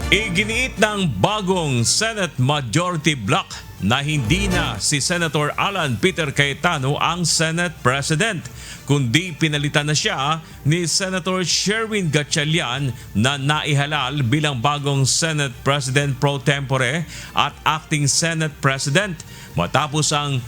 Iginiit ng bagong Senate Majority Bloc na hindi na si Senator Alan Peter Cayetano ang Senate President, kundi pinalitan na siya ni Senator Sherwin Gatchalian na naihalal bilang bagong Senate President pro tempore at acting Senate President matapos ang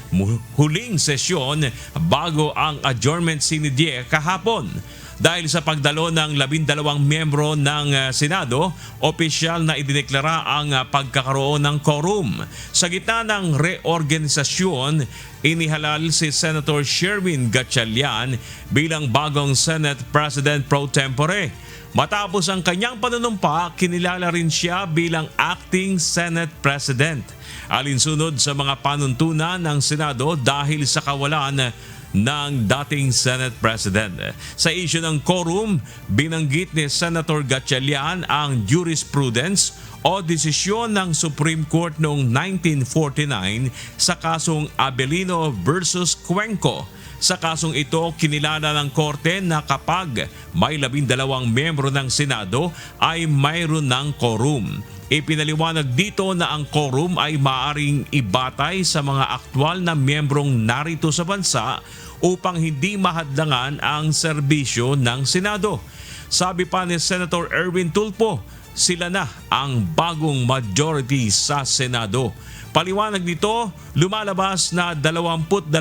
huling sesyon bago ang adjournment sinidye kahapon. Dahil sa pagdalo ng 12 miyembro ng Senado, opisyal na idineklara ang pagkakaroon ng quorum. Sa gitna ng reorganisasyon, inihalal si Senator Sherwin Gatchalian bilang bagong Senate President pro tempore. Matapos ang kanyang panunumpa, kinilala rin siya bilang acting Senate President. Alinsunod sa mga panuntunan ng Senado dahil sa kawalan ng dating Senate President. Sa issue ng quorum, binanggit ni Senator Gatchalian ang jurisprudence o desisyon ng Supreme Court noong 1949 sa kasong Abelino versus Cuenco. Sa kasong ito, kinilala ng korte na kapag may 12 miyembro ng Senado ay mayroon ng quorum. Ipinaliwanag dito na ang quorum ay maaaring ibatay sa mga aktwal na miyembrong narito sa bansa upang hindi mahadlangan ang serbisyo ng Senado. Sabi pa ni Senator Erwin Tulfo, sila na ang bagong majority sa Senado. Paliwanag nito, lumalabas na 22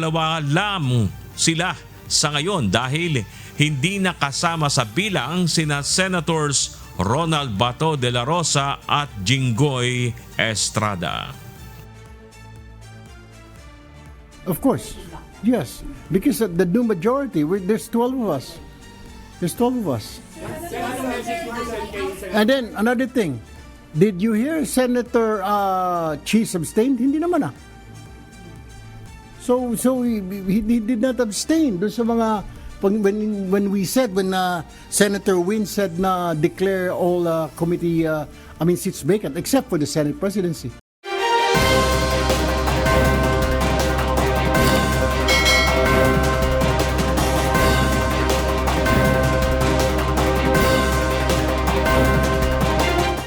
lamang sila sa ngayon dahil hindi nakasama sa bilang sina Senators Ronald Bato de la Rosa at Jinggoy Estrada. Of course, yes, because the new majority, there's 12 of us. There's 12 of us. And then another thing, did you hear Senator Cheese abstained? Hindi naman ah. So he did not abstain doon sa mga when we said when Senator Win said na declare all committee seats vacant except for the Senate presidency.